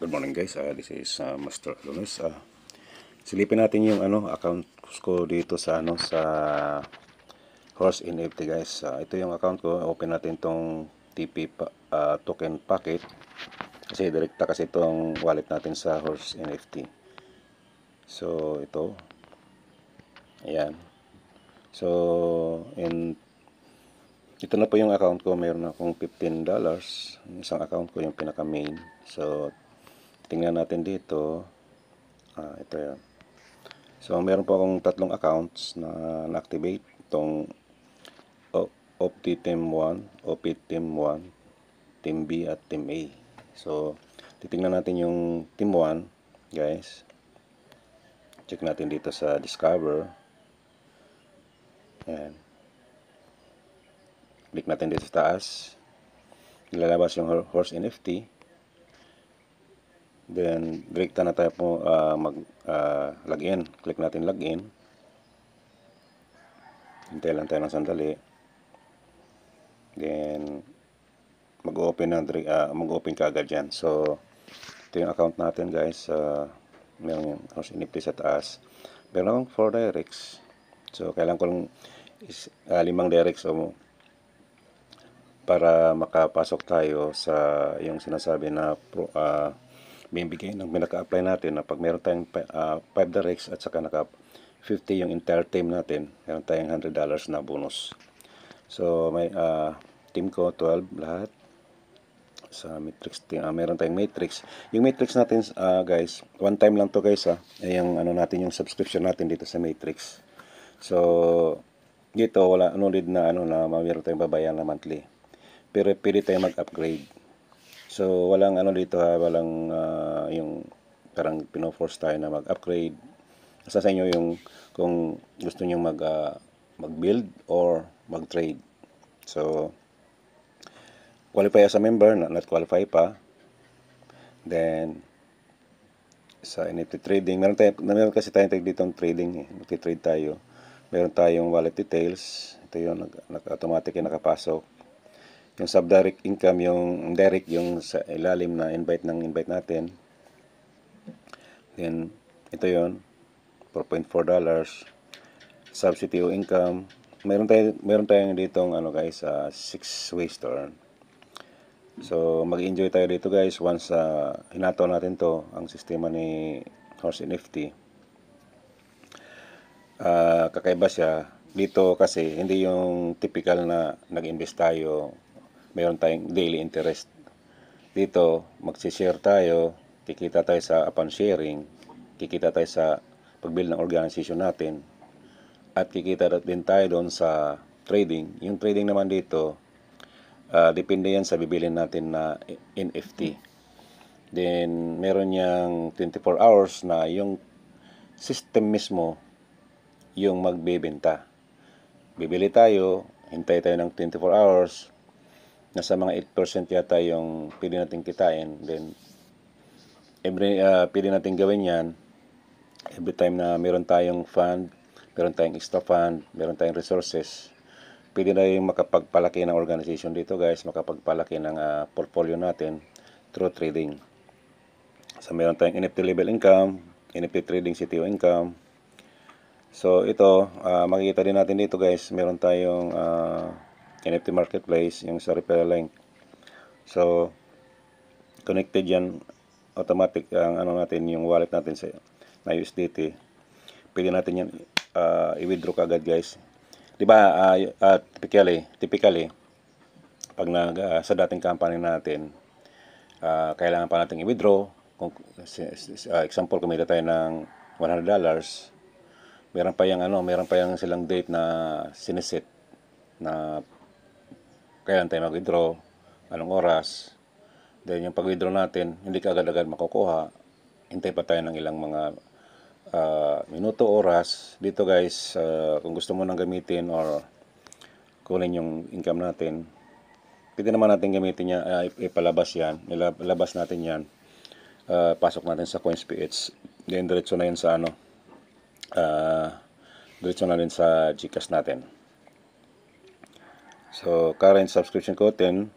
Good morning guys, this is Master Lunes. Silipin natin yung account ko dito sa Horse NFT guys. Ito yung account ko. Open natin tong TP token packet kasi direkta kasi itong wallet natin sa Horse NFT. So ito. Ayan. So ito na po yung account ko. Meron akong $15. Isang account ko yung pinaka main. So tingnan natin dito. Ito yan. So meron po akong tatlong accounts na na-activate. Itong OP Team 1, OP Team 1, Team B at Team A. So titingnan natin yung Team 1 guys. Check natin dito sa Discover. Ayan. Click natin dito sa taas. Ilalabas yung Horse NFT. Then direkta na tayo po login. Click natin login. Hintay lang tayo ng sandali. Then mag-open ka agad yan. So ito yung account natin guys. Meron yung Horse NFT sa taas. Meron akong 4 directs. So kailangan ko lang 5 directs para makapasok tayo sa yung sinasabi na bibigay ng pinaka-apply natin na pag meron tayong 5 directs at saka naka 50 yung entire team natin, meron tayong $100 na bonus. So may team ko 12 lahat sa matrix team. Meron tayong matrix. Yung matrix natin guys, one time lang to guys yung natin yung subscription natin dito sa matrix. So dito wala need na na meron tayong babayaran na monthly. Pero pwede tayong mag-upgrade. So walang dito walang yung parang pino-force tayo na mag-upgrade. Nasa sa inyo yung kung gusto niyo mag-build or mag-trade. So qualify as a member, not qualify pa. Then sa NFT trading, meron kasi tayong ditong trading Nagti-trade tayo. Meron tayong wallet details. Ito yung automatic yung nakapasok. Yung sub-direct income, yung direct, yung sa ilalim na invite natin. Then, ito yon $4.4. Sub-CTO income. Meron tayong ditong guys, 6 ways to earn. So, mag-enjoy tayo dito guys once hinato natin to ang sistema ni Horse NFT. Kakaiba siya. Dito kasi, hindi yung typical na nag-invest tayo, meron tayong daily interest. Dito, magsi-share tayo, kikita tayo sa upon sharing, kikita tayo sa pag-build ng organization natin, at kikita din tayo doon sa trading. Yung trading naman dito, depende yan sa bibilin natin na NFT. Then, meron yang 24 hours na yung system mismo yung magbebenta. Bibili tayo, hintay tayo ng 24 hours, nasa mga 8% yata yung pwede natin kitain. Then pwede natin gawin yan every time na meron tayong fund, meron tayong extra fund, meron tayong resources. Pwede na yung makapagpalaki ng organization dito guys, makapagpalaki ng portfolio natin through trading. So meron tayong NFT level income, NFT trading CTO income. So ito, makikita din natin dito guys, meron tayong NFT marketplace, yung sa referral link. So connected yan automatic ang natin, yung wallet natin sa na USDT. Pwede natin yan i-withdraw kagad guys. Di ba typically pag sa dating company natin, kailangan pa natin i-withdraw. Kung example, kumita tayo ng $100, meron pa yung silang date na siniset na kailan tayo mag-withdraw, anong oras. Then yung pag-withdraw natin, hindi ka agad-agad makukuha. Hintay pa tayo ng ilang mga minuto, oras. Dito guys, kung gusto mo nang gamitin or kunin yung income natin, pwede naman natin gamitin yan, ipalabas yan. Ilabas natin yan. Pasok natin sa CoinsPH. Then diretso na yun sa diretso na rin sa GCash natin. So, current subscription ko 10.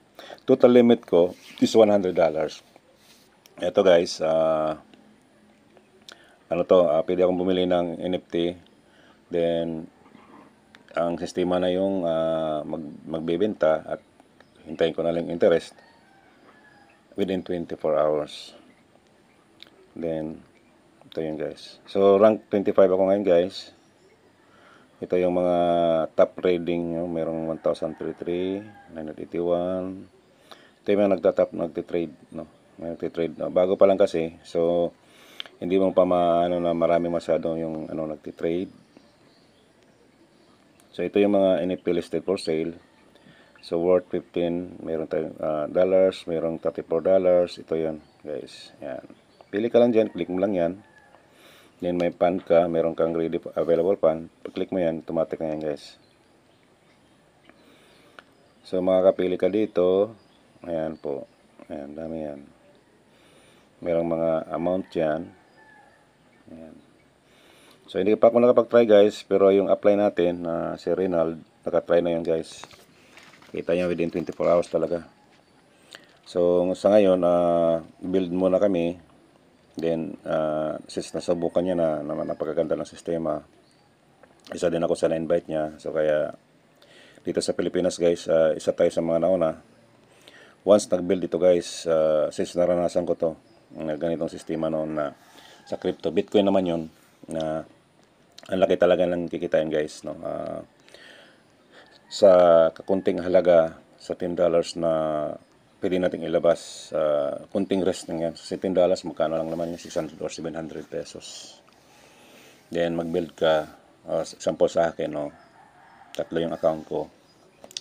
Total limit ko is $100. Ito guys, ano to, pwede akong bumili ng NFT. Then, ang sistema na yung magbebenta at hintayin ko na lang interest within 24 hours. Then, ito yun guys. So, rank 25 ako ngayon guys. Ito yung mga top rating nyo. Merong 1,033, 981. Ito yung mga nagtitrade, no? Nagtitrade, no? Bago pa lang kasi. So, hindi mo pa ano na marami masyado yung nagtitrade. So, ito yung mga NFT listed for sale. So, worth 15. Meron tayong dollars. Merong $34. Ito yun, guys. Yan. Pili ka lang dyan. Click mo lang yan. Then, may pan ka. Meron kang ready available pan. Pag-click mo yan, automatic na yan, guys. So, makakapili ka dito. Ayan po. Ayan, dami yan. Merong mga amount yan. Ayan. So, hindi pa ako nakapag-try guys, pero yung apply natin na si Reynald, nakatry na yun guys. Kita nyo within 24 hours talaga. So, sa ngayon, build muna kami. Then, since nasubukan niya na napakaganda ng sistema, isa din ako sa na-invite niya. So, kaya dito sa Pilipinas guys, isa tayo sa mga nauna. Once nag-build ito guys, since naranasan ko to, ganitong sistema noon na sa crypto, Bitcoin naman yun, na ang laki talaga ng kikitain guys, no? Sa kakunting halaga sa $10 na pwede nating ilabas, kunting rest ng yan. Sa $10 magkano lang naman yung 600 or 700 pesos. Then mag-build ka, sample sa akin, no? Tatlo yung account ko,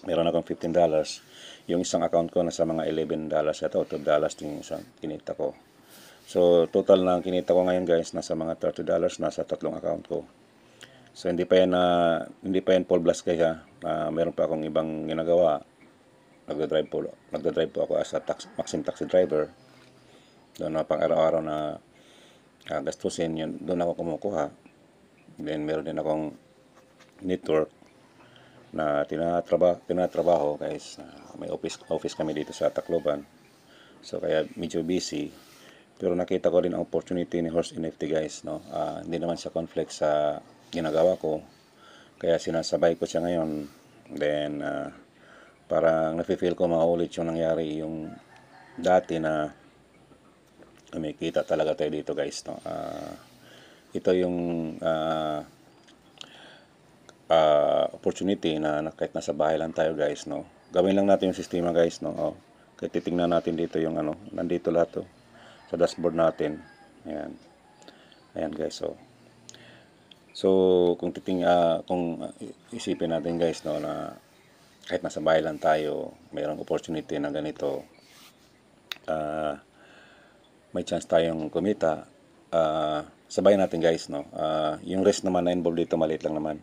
meron akong $15. Yung isang account ko nasa mga $11 ito, $12 yung isang kinita ko. So total na kinita ko ngayon guys, nasa mga $30 nasa tatlong account ko. So hindi pa yan full blast kaya meron pa akong ibang ginagawa. Nagdadrive po ako as a maxim taxi driver. Doon na pang araw-araw na gastusin yun, doon ako kumukuha. Then meron din akong network na tinatrabaho guys. May office kami dito sa Tacloban. So kaya medyo busy. Pero nakita ko din ang opportunity ni Horse NFT guys, no? Hindi naman siya conflict sa ginagawa ko. Kaya sinasabay ko siya ngayon. Then, parang nafe-feel ko maulit yung nangyari yung dati na may kita talaga tayo dito guys, no? Ito yung opportunity na kahit nasa bahay lang tayo guys, no? Gawin lang natin yung sistema guys, no? Kaya titingnan natin dito yung nandito lahat to sa dashboard natin. Ayan. Ayan guys, so kung isipin natin guys, no, na kahit nasa bahay lang tayo, mayroong opportunity na ganito, may chance tayong kumita, sabayan natin guys, no. Yung risk naman na involved dito maliit lang naman,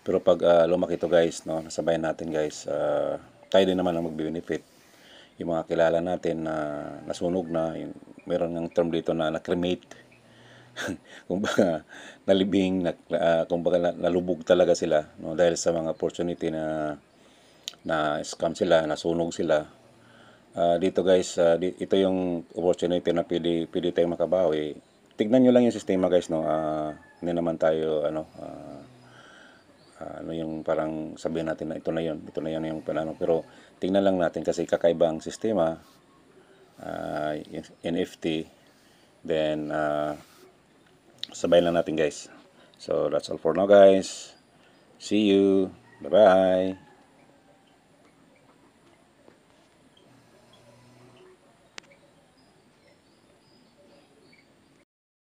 pero pag lumaki to guys, no, nasabayan natin guys, tayo din naman ang magbe-benefit. Yung mga kilala natin na nasunog na, meron ng term dito na na-cremate. Kumbaga nalibing, kumbaga nalubog talaga sila, no, dahil sa mga opportunity na scam sila, nasunog sila. Dito guys, ito yung opportunity na pwede tayong makabawi. Tignan nyo lang yung sistema guys, no. Hindi naman tayo yung parang sabihin natin na ito na yun yung plano, pero tingnan lang natin kasi kakaibang sistema, NFT. Then sabayin lang natin guys. So that's all for now guys. See you. Bye bye.